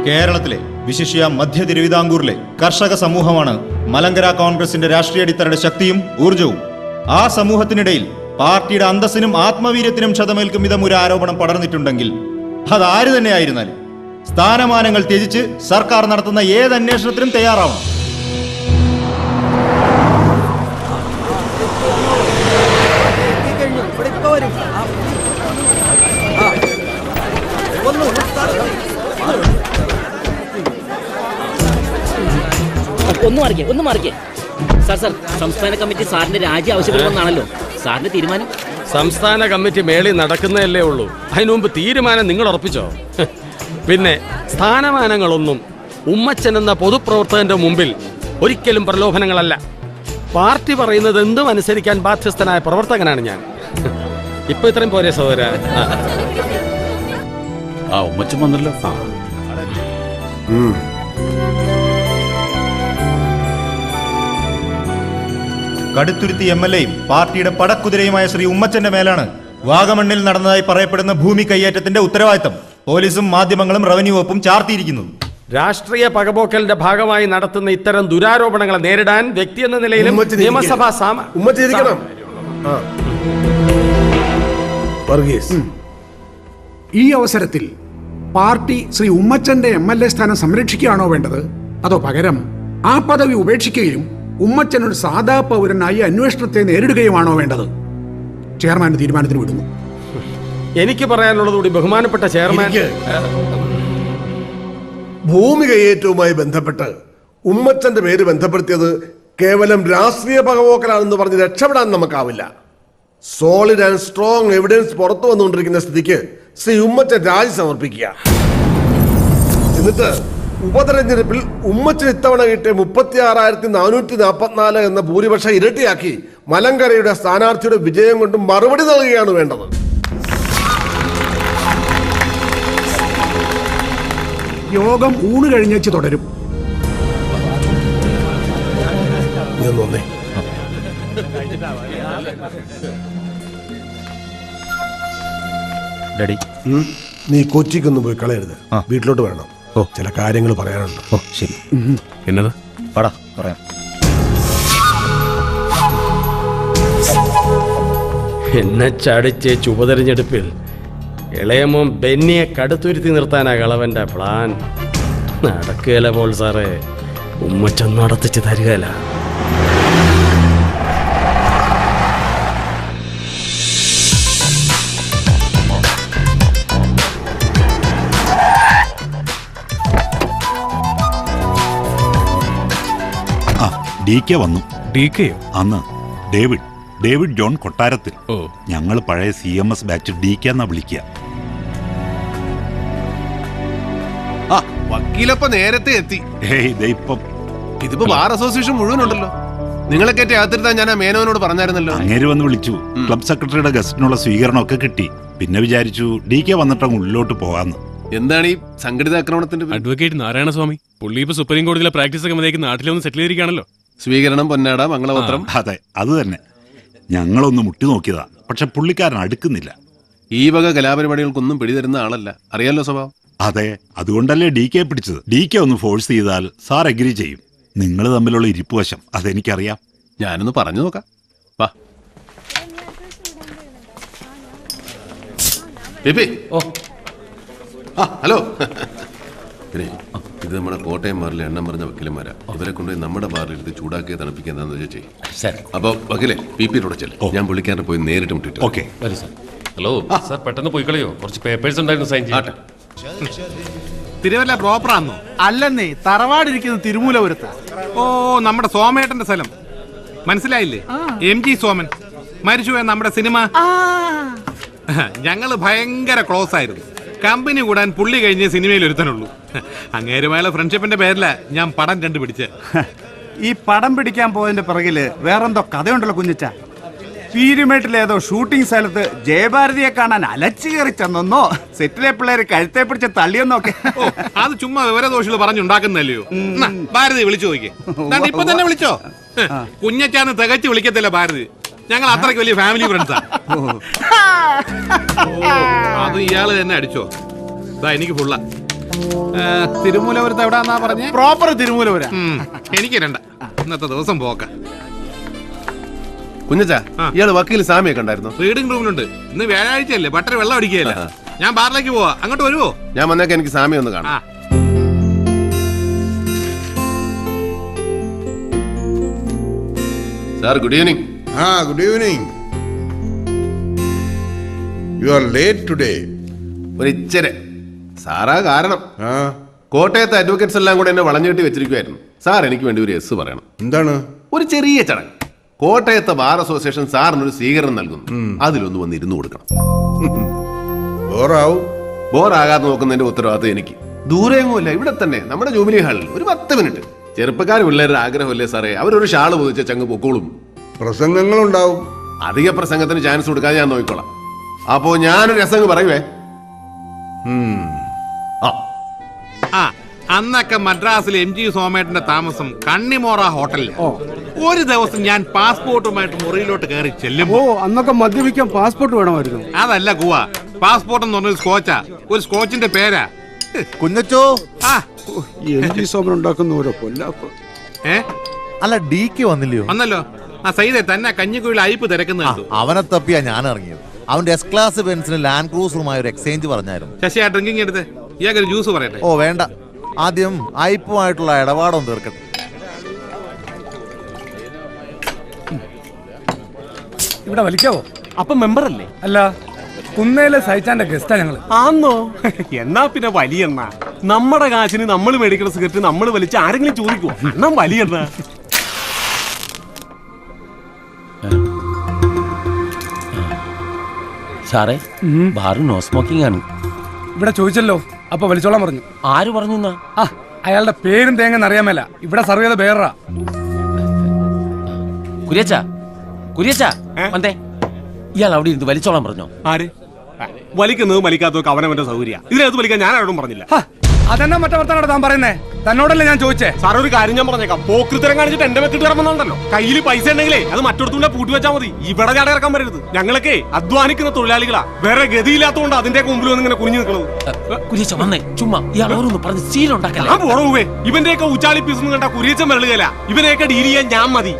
കേരളത്തിലെ വിശിഷ്യ മധ്യ തിരുവിതാംകൂറിലെ കർഷക സമൂഹമാണ് മലങ്കര കോൺഗ്രസിന്റെ രാഷ്ട്രീയ അടിത്തറയുടെ ശക്തിയും ഊർജവും. ആ സമൂഹത്തിനിടയിൽ പാർട്ടിയുടെ അന്തസ്സിനും ആത്മവീര്യത്തിനും ക്ഷതമേൽക്കും വിധം ഒരു ആരോപണം പടർന്നിട്ടുണ്ടെങ്കിൽ അതാര് തന്നെയായിരുന്നാലും സ്ഥാനമാനങ്ങൾ ത്യജിച്ച് സർക്കാർ നടത്തുന്ന ഏത് അന്വേഷണത്തിനും തയ്യാറാവണം. ഒന്ന് മാറിക്കേ സാർ സംസ്ഥാന കമ്മിറ്റി സാറിന്റെ രാജി ആവശ്യപ്പെടുമെന്നാണല്ലോ സാറിന്റെ തീരുമാനം. സംസ്ഥാന കമ്മിറ്റി മേളിൽ നടക്കുന്നതല്ലേ ഉള്ളൂ. അതിനു മുമ്പ് തീരുമാനം നിങ്ങൾ ഉറപ്പിച്ചോ? പിന്നെ സ്ഥാനമാനങ്ങളൊന്നും ഉമ്മച്ചൻ എന്ന പൊതുപ്രവർത്തകന്റെ മുമ്പിൽ ഒരിക്കലും പ്രലോഭനങ്ങളല്ല. പാർട്ടി പറയുന്നത് എന്തും അനുസരിക്കാൻ ബാധ്യസ്ഥനായ പ്രവർത്തകനാണ് ഞാൻ. ഇപ്പൊ ഇത്രയും പോരെ സഹോദര? ഉമ്മച്ചൻ വന്നല്ലോ. കടുത്തുരുത്തി MLAയും പാർട്ടിയുടെ പടക്കുതിരയുമായ ശ്രീ ഉമ്മച്ചന്റെ മേലാണ് വാഗമണ്ണിൽ നടന്നതായി പറയപ്പെടുന്ന ഭൂമി കയ്യേറ്റത്തിന്റെ ഉത്തരവാദിത്തം പോലീസും മാധ്യമങ്ങളും റവന്യൂ വകുപ്പും ചാർത്തിയിരിക്കുന്നു. രാഷ്ട്രീയ പകപോക്കലിന്റെ ഭാഗമായി നടത്തുന്ന ഇത്തരം ദുരാരോപണങ്ങളെ നേരിടാൻ വ്യക്തി എന്ന നിലയിലും നിയമസഭാ ഈ അവസരത്തിൽ പാർട്ടി ശ്രീ ഉമ്മച്ചന്റെ MLA സ്ഥാനം സംരക്ഷിക്കുകയാണോ വേണ്ടത്, അതോ പകരം ആ പദവി ഉപേക്ഷിക്കുകയും ഉമ്മച്ചൻ ഒരു സാധാ പൗരനായി അന്വേഷണത്തെ നേരിടുകയുമാണോ വേണ്ടത്? ചെയർമാന്റെ തീരുമാനത്തിന് വിടുന്നു. എനിക്ക് പറയാനുള്ളതുകൂടി ബഹുമാനപ്പെട്ട ചെയർമാൻ. ഭൂമി കയ്യേറ്റവുമായി ബന്ധപ്പെട്ട് ഉമ്മച്ചന്റെ പേര് ബന്ധപ്പെടുത്തിയത് കേവലം രാഷ്ട്രീയ പകപോക്കലാണെന്ന് പറഞ്ഞ് രക്ഷപ്പെടാൻ നമുക്കാവില്ല. സോളിഡ് ആൻഡ് സ്ട്രോങ് എവിഡൻസ് പുറത്തു വന്നുകൊണ്ടിരിക്കുന്ന സ്ഥിതിക്ക് ശ്രീ ഉമ്മച്ചൻ രാജി സമർപ്പിക്കുക. എന്നിട്ട് ഉപതെരഞ്ഞെടുപ്പിൽ ഉമ്മച്ചൻ ഇത്തവണ കിട്ടിയ 36,444 എന്ന ഭൂരിപക്ഷം ഇരട്ടിയാക്കി മലങ്കരയുടെ സ്ഥാനാർത്ഥിയുടെ വിജയം കൊണ്ട് മറുപടി നൽകുകയാണ് വേണ്ടത്. യോഗം ഊണ് കഴിഞ്ഞേച്ച് തുടരും. നീ കൊച്ചിക്കൊന്നും പോയി കളയരുത്, വീട്ടിലോട്ട് വരണം. ചില കാര്യങ്ങൾ പറയാനുണ്ട്. ശരി. എന്നത് പറയാം. എന്നെ ചടിച്ചേച്ച് ഉപതെരഞ്ഞെടുപ്പിൽ ഇളയമോൻ ബെന്നിയെ കടുത്തുരുത്തി നിർത്താനാ കളവന്റെ പ്ലാൻ. നടക്കുകയല്ല പോൾ സാറേ, ഉമ്മച്ചൻ നടത്തിച്ച് തരികയില്ല. DK വന്നു. DKയോ? അന്ന് ഡേവിഡ് ജോൺ കൊട്ടാരത്തിൽ. ഞങ്ങൾ പഴയ CMS ബാച്ച് DK എന്നാ വിളിക്കുക. വക്കീലപ്പ നേരത്തെ എത്തി. ഇതിപ്പോ ബാർ അസോസിയേഷൻ മുഴുവനുണ്ടല്ലോ. നിങ്ങളെ കയറ്റി അകത്തിരുത്താൻ ഞാൻ ആ മേനോനോട് പറഞ്ഞായിരുന്നല്ലോ. അങ്ങേര് വന്ന് വിളിച്ചു. ക്ലബ് സെക്രട്ടറിയുടെ ഗസ്റ്റിനുള്ള സ്വീകരണമൊക്കെ കിട്ടി. പിന്നെ വിചാരിച്ചു DK വന്നിട്ടങ്ങ് ഉള്ളിലോട്ട് പോകാന്ന്. എന്താണ് ഈ സംഘടിത ആക്രമണത്തിന്റെ? അഡ്വക്കേറ്റ് നാരായണസ്വാമി പുള്ളി ഇപ്പൊ സുപ്രീം കോടതിയിലെ പ്രാക്ടീസ് ഒക്കെ മതിയാക്കി നാട്ടിലൊന്ന് സെറ്റിൽ ചെയ്തിരിക്കുകയാണല്ലോ. സ്വീകരണം, പൊന്നാട, മംഗളപത്രം. അതെ, അത് തന്നെ. ഞങ്ങളൊന്ന് മുട്ടി നോക്കിയതാ, പക്ഷെ പുള്ളിക്കാരൻ അടുക്കുന്നില്ല. ഈ വക കലാപരിപാടികൾക്കൊന്നും പിടിതരുന്ന ആളല്ല, അറിയാലോ സ്വഭാവം. അതെ, അതുകൊണ്ടല്ലേ DK പിടിച്ചത്. DK ഒന്ന് ഫോഴ്സ് ചെയ്താൽ സാർ എഗ്രി ചെയ്യും. നിങ്ങൾ തമ്മിലുള്ള ഇരിപ്പുവശം അതെനിക്കറിയാം. ഞാനൊന്ന് പറഞ്ഞു നോക്കാം. വാ ഹലോ. ഇത് നമ്മുടെ കോട്ടയം ബാറിലെ എണ്ണം പറഞ്ഞ വക്കീലന്മാരാ. ഇവരെ കൊണ്ടുപോയി നമ്മുടെ ബാറിലെടുത്ത് ചൂടാക്കി തണുപ്പിക്കുന്നതാന്ന് ചോദിച്ചേ. അപ്പൊ വക്കീലെ PP തുടച്ചല്ലേ, ഞാൻ പുള്ളിക്കാരനെ പോയി നേരിട്ട് മുട്ടിട്ട്. ഓക്കെ. ഹലോ സാർ, പെട്ടെന്ന് പോയി കളയോ? കുറച്ച് പേപ്പേഴ്സ് ഉണ്ടായിരുന്നു സൈൻ ചെയ്യാൻ. തിരുവല്ല പ്രോപ്പറാന്നോ? അല്ലെന്നേ, തറവാടിരിക്കുന്നത് തിരുമൂലപുരത്ത്. ഓ, നമ്മുടെ സോമേട്ടന്റെ സ്ഥലം മനസ്സിലായില്ലേ? MG സോമൻ മരിച്ചുപോയ നമ്മുടെ സിനിമ. ഞങ്ങള് ഭയങ്കര ക്ലോസ് ആയിരുന്നു. കമ്പനി കൂടാൻ പുള്ളി കഴിഞ്ഞ സിനിമയിൽ ഒരുത്തനുള്ളൂ. അങ്ങേരുമായുള്ള ഫ്രണ്ട്ഷിപ്പിന്റെ പേരില ഞാൻ പടം കണ്ടുപിടിച്ച്. ഈ പടം പിടിക്കാൻ പോയതിന്റെ പിറകില് വേറെന്തോ കഥയുണ്ടല്ലോ കുഞ്ഞിച്ച. പീരുമേട്ടിലേതോ ഷൂട്ടിംഗ് സ്ഥലത്ത് ജയഭാരതിയെ കാണാൻ അലച്ചു കയറി ചെന്നോ, സെറ്റിലെ പിള്ളേര് കഴുത്തെ പിടിച്ച് തള്ളിയെന്നൊക്കെ. അത് ചുമ്മാ വിവരദോഷികൾ പറഞ്ഞുണ്ടാക്കുന്നല്ലയോ. ഭാരതി വിളിച്ചു നോക്കി, ഇപ്പൊ തന്നെ വിളിച്ചോ. കുഞ്ഞച്ചാന്ന് തികച്ചു വിളിക്കത്തില്ല ഭാരതി. ഞങ്ങൾ അത്രയ്ക്ക് വലിയ ഫാമിലി ഫ്രണ്ട്സാ. അത് ഇയാള് തന്നെ അടിച്ചോ. എനിക്ക് ഫുള്ള തിരുമൂലപുരത്ത് എവിടാന്നാ പറഞ്ഞേ? പ്രോപ്പർ തിരുമൂലപുര. എനിക്ക് രണ്ട ഇന്നത്തെ ദിവസം പോക്ക. കുഞ്ഞച്ചാ, ഇയാള് വക്കീൽ സാമിയെ കണ്ടായിരുന്നു? റീഡിംഗ് റൂമിലുണ്ട്. ഇന്ന് വ്യാഴാഴ്ചയല്ലേ, ബട്ടർ വെള്ളം അടിക്കുകയല്ല. ഞാൻ ബാറിലേക്ക് പോവാ, അങ്ങോട്ട് വരുവോ? ഞാൻ വന്നേക്ക് എനിക്ക് സാമിയെ ഒന്ന് കാണാം. Sir, good evening. Good evening. You are late today. ഒരു ഇച്ചിരി സാറാ കാരണം. കോട്ടയത്തെ അഡ്വക്കേറ്റ്സ് എല്ലാം കൂടെ എന്നെ വളഞ്ഞുകെട്ടി വെച്ചിരിക്കുമായിരുന്നു. സാർ എനിക്ക് വേണ്ടി ഒരു എസ് പറയണം. എന്താണ്? ഒരു ചെറിയ ചടങ്ങ്. കോട്ടയത്തെ ബാർ അസോസിയേഷൻ സാറിനൊരു സ്വീകരണം നൽകുന്നു. അതിലൊന്ന് വന്ന് ഇരുന്ന് കൊടുക്കണം. ബോറാകാതെ നോക്കുന്നതിന്റെ ഉത്തരവാദിത്വം എനിക്ക്. ദൂരെയൊന്നുമില്ല, ഇവിടെ തന്നെ നമ്മുടെ ജൂബിലി ഹാളിൽ ഒരു 10 മിനിറ്റ്. ചെറുപ്പക്കാർ പിള്ളേരുടെ ആഗ്രഹമല്ലേ സാറേ? അവരൊരു ഷാള് പൊതിച്ച ചങ്ങ് പൊക്കോളും. പ്രസംഗങ്ങളുണ്ടാവും. അധിക പ്രസംഗത്തിന് ചാൻസ് കൊടുക്കാതെ ഞാൻ നോക്കിക്കോളാം. അപ്പോ ഞാനൊരു രസം പറയുവേ. അന്നൊക്കെ മദ്രാസിൽ MG സോമേട്ടന്റെ താമസം കണ്ണിമോറ ഹോട്ടലിൽ. ഒരു ദിവസം ഞാൻ പാസ്പോർട്ടുമായിട്ട് മുറിയിലോട്ട് കയറി ചെല്ലുമ്പോ അന്നൊക്കെ മദ്യപിക്കാൻ പാസ്പോർട്ട് വേണമായിരുന്നു. അതല്ല ഗുവ, പാസ്പോർട്ട് എന്ന് പറഞ്ഞൊരു സ്കോച്ചാ. ഒരു സ്കോച്ചിന്റെ പേരാ. കുഞ്ഞച്ചോ, MG സോമൻ ഉണ്ടാക്കുന്ന ഓരോ പൊല്ലാപ്പ്. അല്ല DK വന്നില്ലയോ? വന്നല്ലോ. ആ സൈദെ തന്നെ കഞ്ഞിക്കുഴിയിൽ അയപ്പ് തിരക്കുന്നുണ്ട്. അവനെ തപ്പിയാ ഞാൻ ഇറങ്ങിയത്. അവന്റെ S ക്ലാസ് ബെൻസിന് ലാൻഡ് ക്രൂസറുമായി ഒരു എക്സ്ചേഞ്ച് പറഞ്ഞായിരുന്നു. ശശി, ആ ഡ്രിങ്കിങ് എടുത്ത് ഇയാൾക്കൊരു ജ്യൂസ് പറയട്ടെ. ഓ വേണ്ട, ആദ്യം അയപ്പുമായിട്ടുള്ള ഇടപാടൊന്നും തീർക്കട്ടെ. ഇവിടെ വലിക്കാവോ? അപ്പൊ മെമ്പർ അല്ലേ? അല്ല, കുന്നേലെ സഹിച്ചാന്റെ ഗസ്റ്റാ ഞങ്ങള്. ആന്നോ? എന്നാ പിന്നെ വലിയെണ്ണ. നമ്മുടെ കാശിന് നമ്മൾ മേടിക്കുന്ന സിഗരറ്റ് നമ്മൾ വലിച്ച് ആരെങ്കിലും ചോദിക്കുവോ? എന്നാ വലിയെണ്ണ. സാറേ, ബാറ് നോ സ്മോക്കിംഗ് ആണ്. ഇവിടെ ചോദിച്ചല്ലോ, അപ്പൊ വലിച്ചോളാൻ പറഞ്ഞു. ആര് പറഞ്ഞു? അയാളുടെ പേരും തേങ്ങ അറിയാമല്ല. ഇവിടെ സർവ് ചെയ്ത പേരാ. കുര്യച്ചാ, കുര്യച്ചാ വന്നേ. ഇയാൾ അവിടെ ഇരുന്ന് വലിച്ചോളാൻ പറഞ്ഞോ? ആര് വലിക്കുന്നത് വലിക്കാത്തതൊക്കെ അവനവന്റെ സൗകര്യ. ഇതിനകത്ത് വലിക്കാൻ ഞാൻ ആരോടും പറഞ്ഞില്ല. അതെന്നാ മറ്റേ വർത്താനോട് താൻ പറയുന്നേ? തന്നോടല്ലേ ഞാൻ ചോദിച്ചേ? സാർ, ഒരു കാര്യം ഞാൻ പറഞ്ഞേക്കാം. പോക്കൃത്തരം കാണിച്ചിട്ട് എന്റെ വെക്കിട്ട് ഇറങ്ങുന്നുണ്ടല്ലോ. കയ്യിൽ പൈസ ഉണ്ടെങ്കിലേ അത് മറ്റൊരുത്തൂടെ പൂട്ടി വെച്ചാൽ മതി. ഇവിടെ ഞാൻ ഇറക്കാൻ വരരുത്. ഞങ്ങളൊക്കെ അധ്വാനിക്കുന്ന തൊഴിലാളികളാ. വേറെ ഗതിയില്ലാത്തതുകൊണ്ട് അതിന്റെ മുമ്പിൽ വന്ന് ഇങ്ങനെ കുഞ്ഞു നിൽക്കുന്നത്. കുര്യച്ച വന്നേ, ചുമ്മാ ഇയാൾ ഓരോന്ന് പറഞ്ഞ് സീലുണ്ടാക്കല്ലേ. ഞാൻ പോണേ. ഇവന്റെയൊക്കെ ഉച്ചാളി പീസ് കണ്ട കുര്യച്ചൻ വരളുകയല്ല. ഇവനെയൊക്കെ ഡീൽ ചെയ്യാൻ ഞാൻ മതി.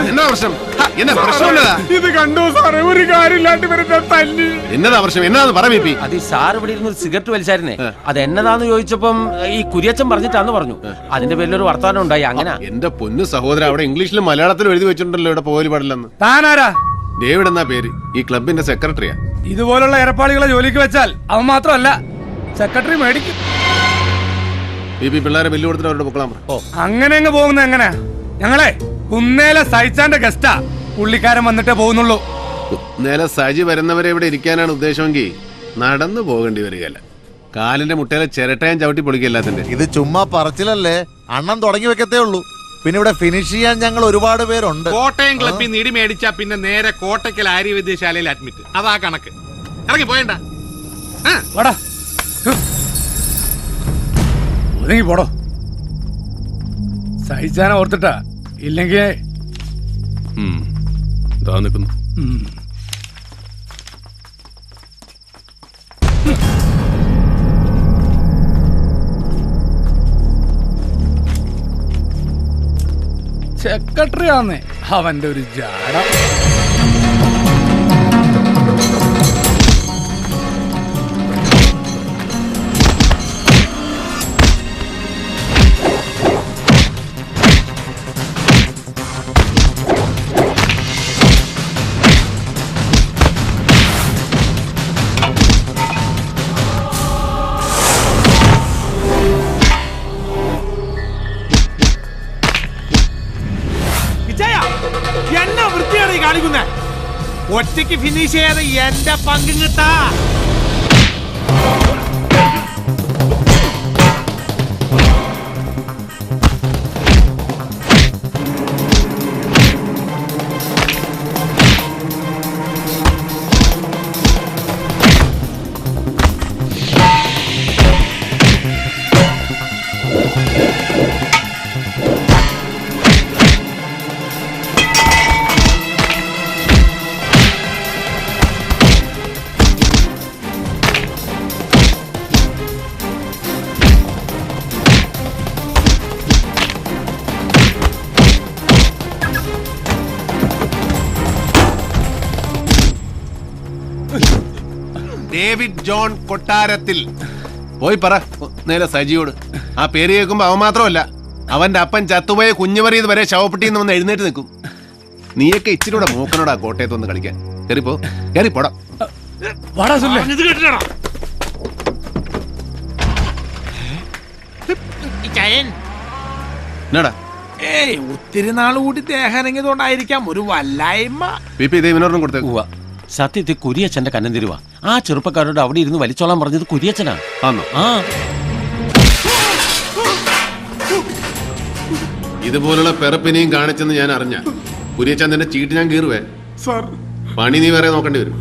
എന്നാ പ്രശ്നം? എന്നാ പ്രശ്നം? ഇത് കണ്ടോ സാറേ? ഒരു കാര്യമില്ലാണ്ട് വരുന്ന തല്ലി. എന്നതാ പ്രശ്നം? എന്നാന്ന് പറ. അത് സാർ ഇവിടെ ഇരുന്ന് സിഗരറ്റ് വലിച്ചായിരുന്നേ. അത് എന്നതാന്ന് ചോദിച്ചപ്പം ഈ കുര്യച്ചൻ പറഞ്ഞിട്ടാന്ന് പറഞ്ഞു. അതിന്റെ പേരിൽ ഒരു വർത്തമാനം ഉണ്ടായി. അങ്ങനെ എന്റെ പൊന്നു സഹോദരൻ, അവിടെ ഇംഗ്ലീഷിലും മലയാളത്തിലും എഴുതി വെച്ചിട്ടുണ്ടല്ലോ ഇവിടെ പോകല് പാടില്ലെന്ന്. താനാരാ? ഡേവിഡ് എന്നാ പേര്. ഈ ക്ലബിന്റെ സെക്രട്ടറിയാ. ഇതുപോലുള്ള ഏർപ്പാളികളെ ജോലിക്ക് വെച്ചാൽ അവൻ മാത്രമല്ല സെക്രട്ടറി മേടിക്കും. പിള്ളേരെ ബില്ല് കൊടുത്തിട്ട് അവരുടെ പൊക്കളാൻ. അങ്ങനെ അങ്ങ് പോകുന്നത് എങ്ങനെ? ഞങ്ങളെ കുന്നേലെ സഹിച്ചാന്റെ ഗസ്റ്റാ. പുള്ളിക്കാരൻ വന്നിട്ടേ പോകുന്നുള്ളൂ. നേരെ സജി വരുന്നവരെ ഇവിടെ ഇരിക്കാനാണ് ഉദ്ദേശമെങ്കിൽ നടന്നു പോകേണ്ടി വരികയല്ല. കാലിന്റെ മുട്ടയിലെ ചിരട്ടയും ചവിട്ടി പൊളിക്കല്ലാത്തിന്റെ. ഇത് ചുമ്മാ പറച്ചിലല്ലേ? അണ്ണൻ തുടങ്ങി വെക്കത്തേ ഉള്ളൂ. പിന്നെ ഇവിടെ ഫിനിഷ് ചെയ്യാൻ ഞങ്ങൾ ഒരുപാട് പേരുണ്ട്. കോട്ടയം ക്ലബിൽ നിടി മേടിച്ചാ പിന്നെ നേരെ കോട്ടയ്ക്കൽ ആര്യവൈദ്യശാലയിൽ അഡ്മിറ്റ്. അതാ കണക്ക്. ഇറങ്ങി പോയണ്ട. ഒതുങ്ങി പോടോ. സഹിച്ചാനെ ഓർത്തിട്ടാ. ഇല്ലെങ്കിൽ നിൽക്കുന്നു. സെക്രട്ടറി ആന്നേ അവന്റെ ഒരു ജാട. എന്നാ വൃത്തിയാണ് ഈ കാണിക്കുന്നത്? ഒറ്റയ്ക്ക് ഫിനിഷ് ചെയ്യാതെ എന്റെ പങ്കും കിട്ടാ. ഡേവിഡ് ജോൺ കൊട്ടാരത്തിൽ. പോയി പറ നേരെ സജിയോട്. ആ പേര് കേൾക്കുമ്പോ അവൻ മാത്രമല്ല, അവന്റെ അപ്പൻ ചത്തുപോയ കുഞ്ഞുമറിയത് വരെ ശവപ്പെട്ടിന്ന് വന്ന് എഴുന്നേറ്റ് നിൽക്കും. നീയൊക്കെ ഇച്ചിരൂടെ മൂക്കനോടാ കോട്ടയത്ത് വന്ന് കളിക്കാൻ. കയറിപ്പോ, കയറിപ്പോടാ. എന്നാടാ ഏയ് ഒത്തിരി നാൾ കൂടി ദേഹം ഇറങ്ങിയതുകൊണ്ടായിരിക്കാം ഒരു വല്ലായ്മ. P P ദേവിനോടും കൊടുത്തേക്കുക. സത്യത്തിൽ കുരിയച്ഛന്റെ കന്നം തരുവാ. ആ ചെറുപ്പക്കാരോട് അവിടെ ഇരുന്ന് വലിച്ചോളാൻ പറഞ്ഞത് കുരിയച്ഛനാ. ആണോ? ഇതുപോലുള്ള പെറപ്പിനെയും കാണിച്ചെന്ന് ഞാൻ അറിഞ്ഞ കുരിയച്ചന്ദന്റെ ചീട്ട് ഞാൻ കീറുവേ. പണി നീ വേറെ നോക്കേണ്ടി വരും.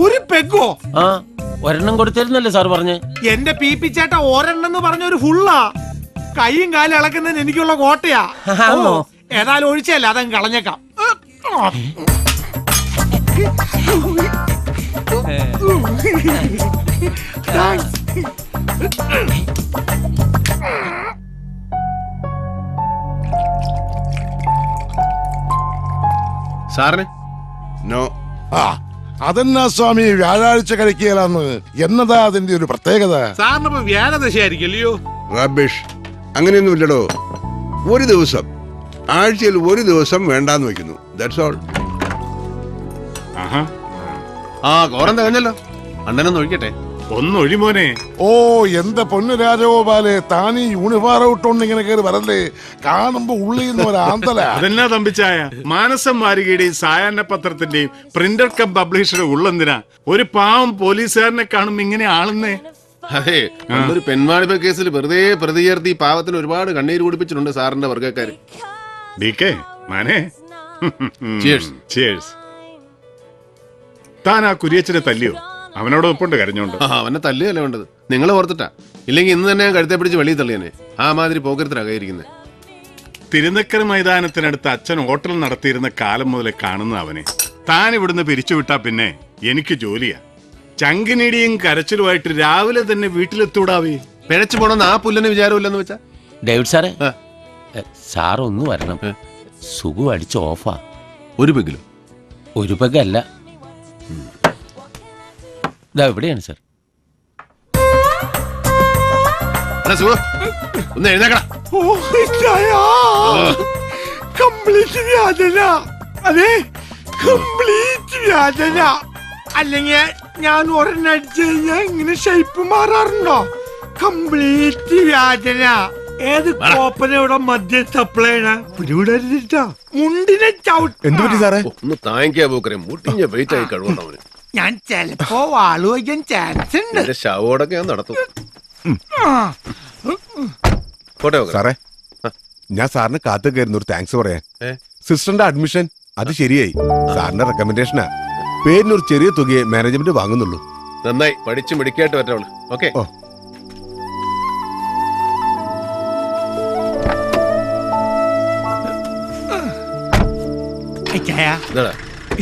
ഒരു പെഗോ? ആ ഒരെണ്ണം കൊടുത്തിരുന്നല്ലേ സാർ പറഞ്ഞ്. എന്റെ പി പി ചേട്ട ഒരെണ്ണം പറഞ്ഞ ഒരു ഫുള്ളാ. കൈയും കാലും ഇളക്കുന്നതിന് എനിക്കുള്ള കോട്ടയാ. ഏതായാലും ഒഴിച്ചല്ല, അതങ്ങ് കളഞ്ഞേക്കാം. സാറിന് നോ. അതെന്നാ സ്വാമി വ്യാഴാഴ്ച കഴിക്കുകയെന്ന്? എന്നതാ അതിന്റെ ഒരു പ്രത്യേകത? സാറിനിപ്പോ വ്യാഴദശയായിരിക്കല്ലയോ? റബിഷ്, അങ്ങനെയൊന്നുമില്ലടോ. ഒരു ദിവസം, ആഴ്ചയിൽ ഒരു ദിവസം വേണ്ടാന്ന് വെക്കുന്നു. That's all. ആ കോറം തികഞ്ഞല്ലോ. അണ്ണനൊന്ന് ഒഴിക്കട്ടെ. ഒന്നൊഴിമോനെ. ഓ എന്റെ പൊന്നു രാജഗോപാലെ, താനീ യൂണിഫോം ഇട്ടോണ്ട് ഇങ്ങനെ കയറി വരല്ലേ? കാണുമ്പോ ഉള്ളിന്ന് ഒരു ആന്തല. അതെന്നാ തമ്പിച്ചായ, മാനസം വാരികയുടെയും സായാഹ്ന പത്രത്തിന്റെയും പ്രിന്റർ കം പബ്ലിഷറുടെ ഉള്ളെന്തിനാ ഒരു പാവം പോലീസുകാരനെ കാണുമ്പോ ഇങ്ങനെ ആളുന്നേ? അതെ, ഒരു പെൺവാണിഭ കേസിൽ വെറുതെ പ്രതി ചേർത്ത് ഈ പാവത്തിന് ഒരുപാട് കണ്ണീര് കുടിപ്പിച്ചിട്ടുണ്ട് സാറിന്റെ വർഗ്ഗക്കാര്. താൻ ആ കുരിയച്ചനെ തല്ലിയോ? അവനോട് ഒപ്പുണ്ട് കരഞ്ഞോണ്ട്. അവനെ തല്ലുകയല്ല വേണ്ടത്, നിങ്ങൾ ഓർത്തിട്ടാ. ഇല്ലെങ്കിൽ ഇന്ന് തന്നെ ഞാൻ കഴുത്തെ പിടിച്ച് വെളിയിൽ തള്ളിയനെ. ആ മാതിരി പോക്കരത്തിലാകാതിരിക്കുന്നത്. തിരുനക്കര മൈതാനത്തിനടുത്ത് അച്ഛൻ ഹോട്ടൽ നടത്തിയിരുന്ന കാലം മുതലേ കാണുന്ന അവനെ താൻ ഇവിടുന്ന് പിരിച്ചുവിട്ടാ പിന്നെ എനിക്ക് ജോലിയാ. ചങ്കിനിടിയും കരച്ചിലുമായിട്ട് രാവിലെ തന്നെ വീട്ടിലെത്തൂടാവേ. പിഴച്ചു പോണെന്ന് ആ പുല്ലന് വിചാരമില്ലെന്ന് വെച്ചാ. ഡേവിഡ് സാറേ, സാർ ഒന്ന് വരണം. സുഖം അടിച്ച് ഓഫാ. ഒരു പെഗിലോ? ഒരു പെഗല്ല, എവിടെയാണ് സാർ? ഒന്ന് എഴുന്നേക്കടാ. കംപ്ലീറ്റ് വ്യാജന. അതെ, കംപ്ലീറ്റ് വ്യാജന. അല്ലെങ്കിൽ ഞാൻ ഒരെണ്ണം അടിച്ചു കഴിഞ്ഞാൽ ഇങ്ങനെ ഷേപ്പ് മാറാറുണ്ടോ? കംപ്ലീറ്റ് വ്യാജന. ഏത് കോപ്പനയുടെ മദ്യം സപ്ലൈ പിടിവിടരുതിട്ടാ. മുണ്ടിനെ ചവിട്ട്. എന്ത് പറ്റി സാറേ? ഒന്ന് താങ്ങിക്കാ പോക്കരെ, മുട്ടിഞ്ഞ വെയിറ്റ് ആയി കഴിവുന്നവന്. ഞാൻ ചെലപ്പോ വാളു വയ്ക്കാൻ ചാൻസ് ഉണ്ട്. ശവോടൊക്കെ ഞാൻ നടത്തും. സാറേ, ഞാൻ സാറിന് കാത്തു കയറുന്ന ഒരു താങ്ക്സ് പറയാൻ. സിസ്റ്ററിന്റെ അഡ്മിഷൻ അത് ശരിയായി. സാറിന്റെ റെക്കമെൻഡേഷനാ. പേരിനൊരു ചെറിയ തുകയെ മാനേജ്മെന്റ് വാങ്ങുന്നുള്ളൂ. നന്നായി പഠിച്ച് മിടിക്കായിട്ട് പറ്റുള്ളൂ. ഓക്കെ.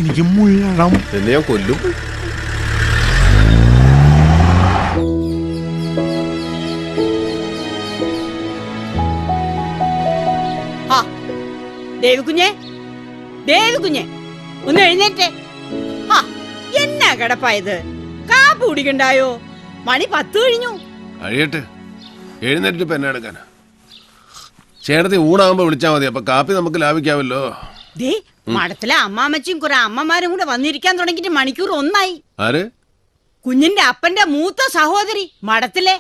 എനിക്ക് മുള്ളണം. എന്നെ ഞാൻ കൊല്ലും. ദേവികുഞ്ഞെ, ദേവികുഞ്ഞെ, ഒന്ന് എഴുന്നേറ്റേ. എന്നാ കിടപ്പായത്? കാപ്പ് കുടിക്കണ്ടായോ? മണി 10 കഴിഞ്ഞു. കഴിയട്ടെ, എഴുന്നേറ്റ് ഇപ്പൊ എന്നെ എടുക്കാനാ. ചേട്ടത്തി ഊണാകുമ്പോ വിളിച്ചാ മതി, അപ്പൊ കാപ്പി നമുക്ക് ലാഭിക്കാമല്ലോ. ദേ, മഠത്തിലെ അമ്മാമ്മച്ചും കുറെ അമ്മമാരും കൂടെ വന്നിരിക്കാൻ തുടങ്ങിയിട്ട് മണിക്കൂർ 1 ആയി. ആര്? കുഞ്ഞിന്റെ അപ്പന്റെ മൂത്ത സഹോദരി മഠത്തിലെ.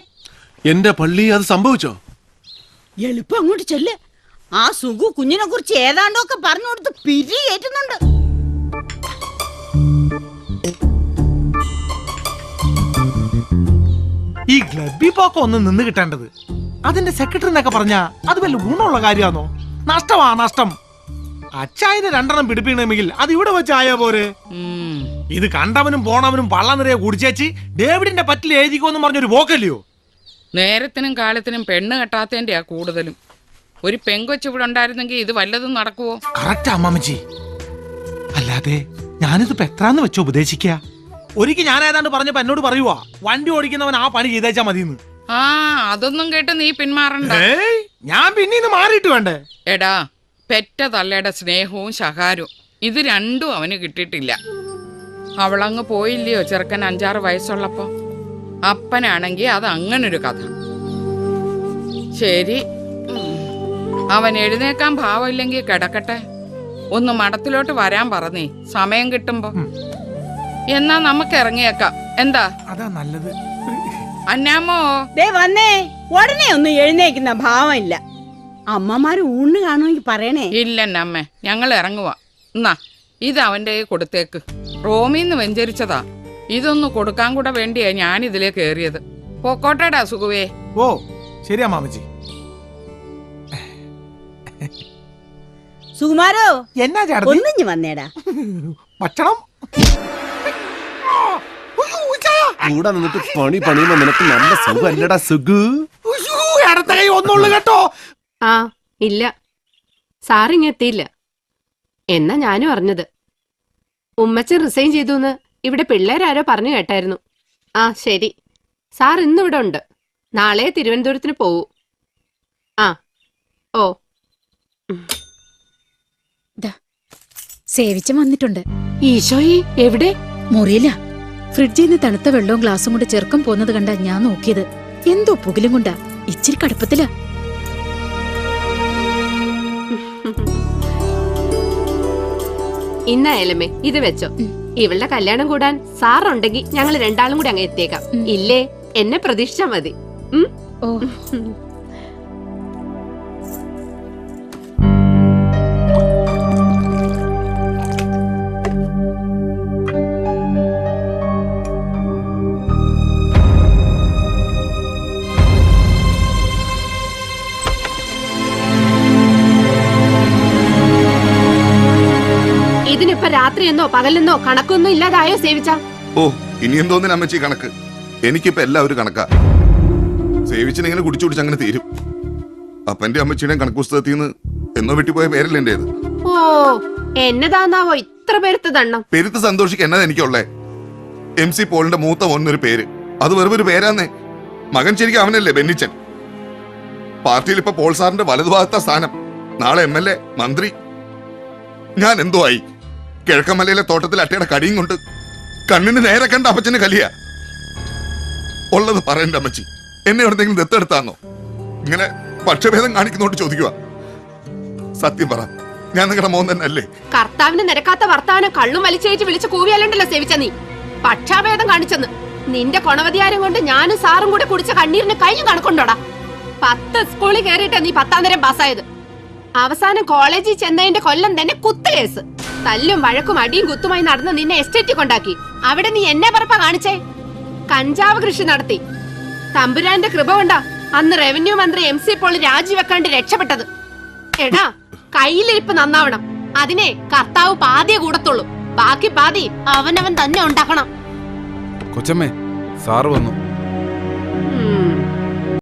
എന്റെ പള്ളി അത് സംഭവിച്ചോ? എളുപ്പം അങ്ങോട്ട് ചെല്ല്. ആ സുഖു കുഞ്ഞിനെ കുറിച്ച് ഏതാണ്ടൊക്കെ പറഞ്ഞു കൊടുത്ത് പിരി കയറ്റുന്നുണ്ട്. ഈ ഗ്ലബി പോക്ക ഒന്ന് നിന്ന് കിട്ടേണ്ടത്. അതിന്റെ സെക്രട്ടറി എന്നൊക്കെ പറഞ്ഞാ അത് വല്ല ഗുണമുള്ള കാര്യമാണോ? നഷ്ടമാ നഷ്ടം. അച്ചായന് 2 പിടിപ്പിക്കണമെങ്കിൽ അത് ഇവിടെ വെച്ചായ പോരെ. ഇത് കണ്ടവനും പോണവനും പള്ള നിറയെ കുടിച്ചേച്ച് ഡേവിഡിന്റെ പറ്റിൽ എഴുതിക്കോന്നും പറഞ്ഞൊരു പോക്കല്ലയോ? നേരത്തിനും കാലത്തിനും പെണ്ണ് കെട്ടാത്തതിന്റെയാ കൂടുതലും. ഒരു പെങ്കൊച്ച് ഇവിടെ ഉണ്ടായിരുന്നെങ്കിൽ ഇത് വല്ലതും നടക്കുവോ? കറക്റ്റ് അമ്മമ്മച്ചി. അല്ലാതെ ഞാനിത് എത്രാന്ന് വെച്ചോ ഉപദേശിക്ക. ഒരിക്കൽ ഞാൻ ഏതാണ്ട് പറഞ്ഞപ്പോ എന്നോട് പറയുവാ, വണ്ടി ഓടിക്കുന്നവൻ ആ പണി ചെയ്തേച്ചാ മതിയെന്ന്. ആ, അതൊന്നും കേട്ട് നീ പിന്മാറണ്ട. ഞാൻ പിന്നീന്ന് മാറിയിട്ട് വേണ്ടേ? എടാ, പെറ്റ തള്ളയുടെ സ്നേഹവും ശകാരവും ഇത് രണ്ടും അവന് കിട്ടിയിട്ടില്ല. അവളങ്ങ് പോയില്ലയോ ചെറുക്കൻ 5-6 വയസ്സുള്ളപ്പോ. അപ്പനാണെങ്കി അത് അങ്ങനൊരു കഥ. ശരി, അവൻ എഴുന്നേക്കാൻ ഭാവമില്ലെങ്കിൽ കിടക്കട്ടെ. ഒന്ന് മഠത്തിലോട്ട് വരാൻ പറഞ്ഞേ സമയം കിട്ടുമ്പോ. എന്നാ നമുക്ക് ഇറങ്ങിയേക്കാം. എന്താ? അതാ നല്ലത്. അന്നാമോ ദേ വന്നേ. ഉടനെ ഒന്നും എഴുന്നേക്കുന്ന ഭാവമില്ല. അമ്മമാര് ഊണ് കാണുമെങ്കിൽ പറയണേ. ഇല്ലെന്നമ്മേ, ഞങ്ങൾ ഇറങ്ങുവാ. എന്നാ ഇത് അവന്റെ കൊടുത്തേക്ക്. റോമിന്ന് വെഞ്ചരിച്ചതാ. ഇതൊന്ന് കൊടുക്കാൻ കൂടെ വേണ്ടിയാ ഞാൻ ഇതിലേ കേറിയത്. പൊക്കോട്ടേടാ സുഖുവേ. ഓ ശരിയാ മാമച്ചി. സുകുമാരോ, എന്നാ ചേട്ടത്തി? ഒന്നിഞ്ഞു വന്നേടാ. ഭക്ഷണം കൂടെ നിന്നിട്ട് പണി പണിയുമ്പോ നിനക്ക് നല്ല സുഖല്ലടാ സുഖു. അടുത്ത കൈ ഒന്നുള്ളു കേട്ടോ. ആ ഇല്ല, സാറിങ്ങ എത്തിയില്ല. എന്നാ ഞാനും അറിഞ്ഞത്. ഉമ്മച്ചൻ റിസൈൻ ചെയ്തു ഇവിടെ പിള്ളേരാരോ പറഞ്ഞു കേട്ടായിരുന്നു. ആ ശരി, സാർ ഇന്നിവിടെ ഉണ്ട്. നാളെ തിരുവനന്തപുരത്തിന് പോവൂ. ആ ഓ. സേവിച്ചൻ വന്നിട്ടുണ്ട്. ഈശോയെ, എവിടെ? മുറിയില്ല. ഫ്രിഡ്ജിൽ നിന്ന് തണുത്ത വെള്ളവും ഗ്ലാസും കൊണ്ട് ചെറുക്കം പോകുന്നത് കണ്ടാ ഞാൻ നോക്കിയത്. എന്തോ പുകിലും കൊണ്ടാ. ഇച്ചിരി കടുപ്പത്തില. ഇന്നായാലമ്മേ ഇത് വെച്ചോ. ഇവളുടെ കല്യാണം കൂടാൻ സാറുണ്ടെങ്കിൽ ഞങ്ങൾ രണ്ടാളും കൂടി അങ്ങ് എത്തിയേക്കാം. ഇല്ലേ എന്നെ പ്രതീക്ഷിച്ചാ മതി. ഓ ഇതിനിപ്പോ രാത്രിയെന്നോ പകലെന്നോ കണക്കൊന്നും ഇല്ലാതായോ സേവിച്ച? ഓ ഇനി എന്തോന്നിന് അമ്മച്ചി കണക്ക്? എനിക്കിപ്പോ എല്ലാവരും കണക്കാ. സേവിച്ചിനെങ്ങനെ കുടിച്ചു കുടിച്ച് അങ്ങനെ തീരും. അപ്പന്റെ അമ്മച്ചിയുടെയും കണക്ക് പുസ്തകത്തിൽ നിന്ന് എന്നോ വെട്ടിപ്പോയ പേരല്ലേ എന്റേത്. ഓ എന്നതാന്നാവോ ഇത്ര പേരുത്ത് ദണ്ണം? പെരുത്ത് സന്തോഷിക്ക് എന്നതാ എനിക്കുള്ളേ. MC പോളിന്റെ മൂത്ത മോനൊരു പേര്, അത് വെറും ഒരു പേരാന്നേ. മകൻ ശരിക്കും അവനല്ലേ ബെന്നിച്ചൻ. പാർട്ടിയിൽ ഇപ്പൊ പോൾ സാറിന്റെ വലതുഭാഗത്ത സ്ഥാനം. നാളെ MLA, മന്ത്രി. ഞാൻ എന്തോ ആയി. കിഴക്കമലയിലെ തോട്ടത്തിൽ അട്ടയുടെ കടിയും കൊണ്ട് കണ്ണിന് നേരെ കണ്ട അപ്പച്ചന് കലിയ. ഉള്ളത് പറയണ്ട അമ്മച്ചി, എന്നെ എവിടെന്തെങ്കിലും ദത്തെടുത്താന്നോ? ഇങ്ങനെ പക്ഷഭേദം കാണിക്കുന്നോണ്ട് ചോദിക്കുക. സത്യം പറ, ഞാൻ നിങ്ങളുടെ മോൻ തന്നെ അല്ലേ? കർത്താവിന് നിരക്കാത്ത വർത്താനം കള്ളും വലിച്ചേറ്റ് വിളിച്ച് കൂവിയല്ലണ്ടല്ലോ സേവിച്ച നീ. പക്ഷാഭേദം കാണിച്ചെന്ന്. നിന്റെ കൊണവധികാരം കൊണ്ട് ഞാനും സാറും കൂടെ കുടിച്ച കണ്ണീരിന് കഴിഞ്ഞു കണക്കുണ്ടോടാ. 10 സ്കൂളിൽ കയറിയിട്ടാ നീ 10ാം തരം പാസ്സായത്. അവസാനം കോളേജിൽ ചെന്നതിന്റെ കൊല്ലം തന്നെ കുത്തുകേസ്. തല്ലും വഴക്കും അടിയും കുത്തുമായി നടന്ന് നിന്നെ എസ്റ്റേറ്റിൽ കൊണ്ടാക്കി. അവിടെ നീ എന്നെ പറപ്പാ കാണിച്ചേ? കഞ്ചാവ് കൃഷി നടത്തി. തമ്പുരാന്റെ കൃപ കൊണ്ടാ അന്ന് റവന്യൂ മന്ത്രി MC പോൾ രാജിവെക്കാണ്ട് രക്ഷപ്പെട്ടത്. എടാ, കയ്യിലിരിപ്പ് നന്നാവണം. അതിനെ കർത്താവ് പാതിയെ കൂടത്തുള്ളൂ. ബാക്കി പാതി അവനവൻ തന്നെ ഉണ്ടാക്കണം. കൊച്ചമ്മേ, സാറ് വന്നു.